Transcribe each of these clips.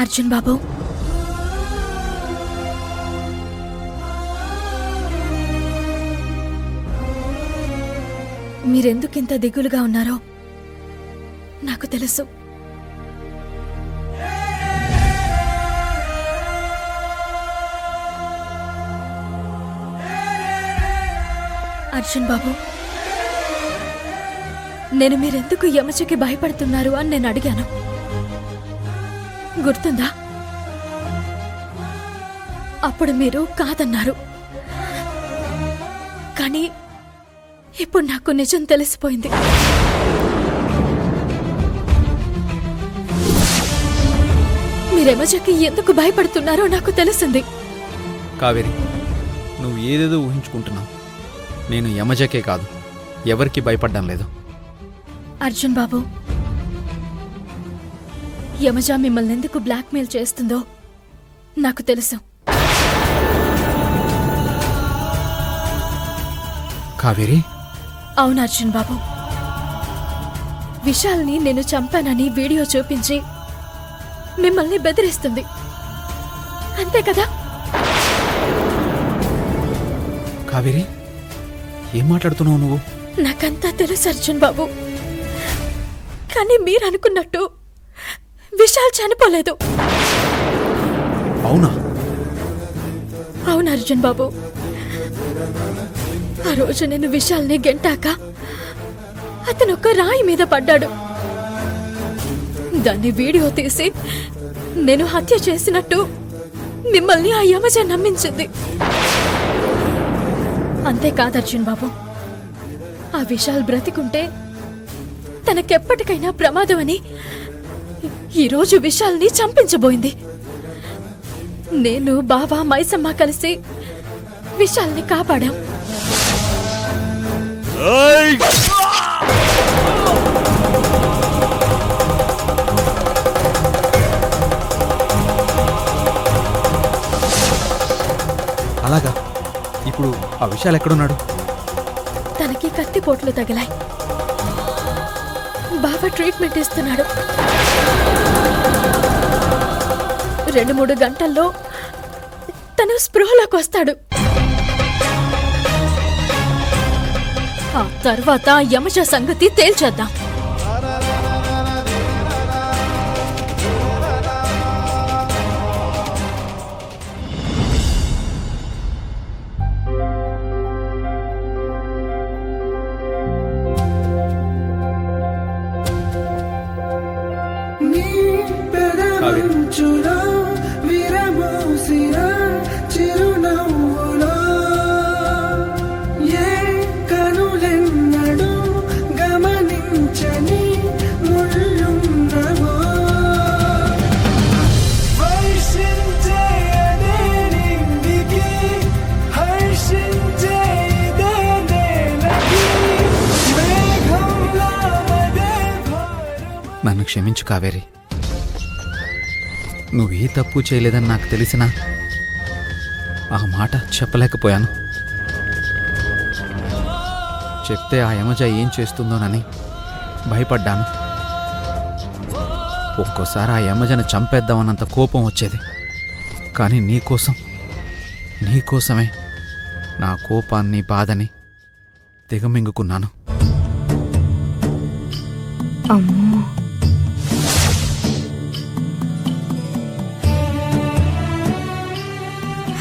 అర్జున్ బాబు, మీరెందుకింత దిగులుగా ఉన్నారో నాకు తెలుసు. అర్జున్ బాబు, నేను మీరెందుకు యమజకి భయపడుతున్నారు అని నేను అడిగాను. గుర్తుందా? అప్పుడు మీరు కాదన్నారు. కానీ ఇప్పుడు నాకు నిజం తెలిసిపోయింది. మీరు యమజకి ఎందుకు భయపడుతున్నారో నాకు తెలిసింది. కావేరి, నువ్వు ఏదేదో ఊహించుకుంటున్నావు. నేను యమజకే కాదు, ఎవరికి భయపడ్డం లేదు. అర్జున్ బాబు, యమజ మిమ్మల్ని ఎందుకు బ్లాక్మెయిల్ చేస్తుందో నాకు తెలుసు. కావేరి? అవును అర్జున్ బాబు, విశాల్ని నేను చంపానని వీడియో చూపించి మిమ్మల్ని బెదిరిస్తుంది, అంతే కదా? కావేరి, ఏం మాట్లాడుతున్నావు నువ్వు? నాకంతా తెలుసు అర్జున్ బాబు, కానీ మీరు అనుకున్నట్టు విశాల్ చనిపోలేదు. అవునా? అవును అర్జున్ బాబు, ఆ రోజు నేను విశాల్ని గెంటాక అతను ఒక రాయి మీద పడ్డాడు. దాన్ని వీడియో తీసి నేను హత్య చేసినట్టు మిమ్మల్ని ఆ యమజ నమ్మించింది. అంతేకాదు అర్జున్ బాబు, ఆ విశాల్ బ్రతికుంటే తనకెప్పటికైనా ప్రమాదమని ఈరోజు విశాల్ని చంపించబోయింది. నేను బావా మైసమ్మ కలిసి విశాల్ని కాపాడాం. అలాగా? ఇప్పుడు ఆ విశాల్ ఎక్కడున్నాడు? తనకి కత్తిపోట్లు తగిలాయి. బాబా ట్రీట్మెంట్ ఇస్తున్నాడు. 2-3 గంటల్లో తను స్పృహలోకి వస్తాడు. ఆ తర్వాత యమజ సంగతి తేల్చేద్దాం. నన్ను క్షమించు కావేరి, నువ్వే తప్పు చేయలేదని నాకు తెలిసినా ఆ మాట చెప్పలేకపోయాను. చెప్తే ఆ యమజ ఏం చేస్తుందోనని భయపడ్డాను. ఒక్కోసారి ఆ యమజను చంపేద్దామన్నంత కోపం వచ్చేది. కానీ నీకోసమే నా కోపాన్ని బాధని దిగమింగుకున్నాను. అమ్మో,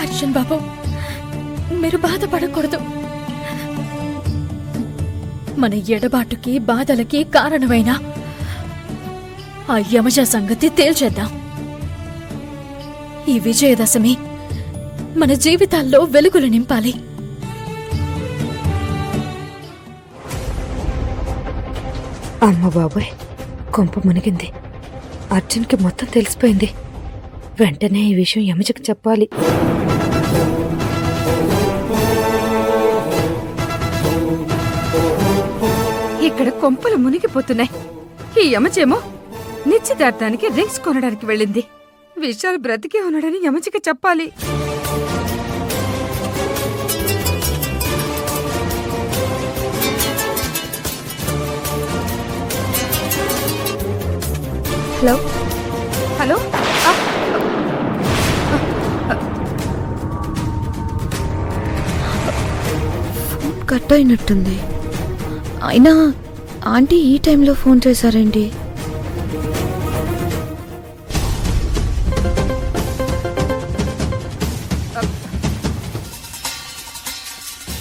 అర్జున్ బాబు, మీరు బాధపడకూడదు. మన ఎడబాటుకి బాధలకి కారణమైన ఆ యమజ సంగతి తేల్చేద్దాం. ఈ విజయదశమి మన జీవితాల్లో వెలుగులు నింపాలి. అమ్మ బాబోయ్, కొంప మునిగింది. అర్జున్కి మొత్తం తెలిసిపోయింది. వెంటనే ఈ విషయం యమజకి చెప్పాలి. ఇక్కడ కొంపలు మునిగిపోతున్నాయి. ఈ యమజేమో నిశ్చితార్థానికి రింగ్స్ కొనడానికి వెళ్ళింది. విశాల్ బ్రతికే ఉన్నాడని యమజకి చెప్పాలి. హలో హలో, కట్ అయినట్టుంది. అయినా ఆంటీ ఈ టైంలో ఫోన్ చేశారేంటి?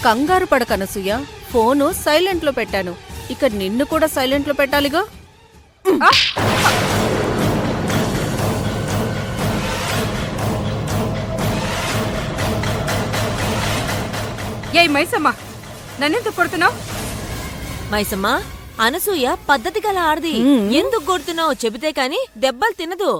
కంగారు పడకనసూయ, ఫోను సైలెంట్లో పెట్టాను. ఇక నిన్ను కూడా సైలెంట్లో పెట్టాలిగా. ఏయ్ మైసమ్మ, నన్నెందుకు కొడుతున్నావు? మైసమ్మా, అనసూయ పద్ధతి గల ఆడది. ఎందుకు కొడుతున్నావు చెబితే కాని దెబ్బలు తినదు.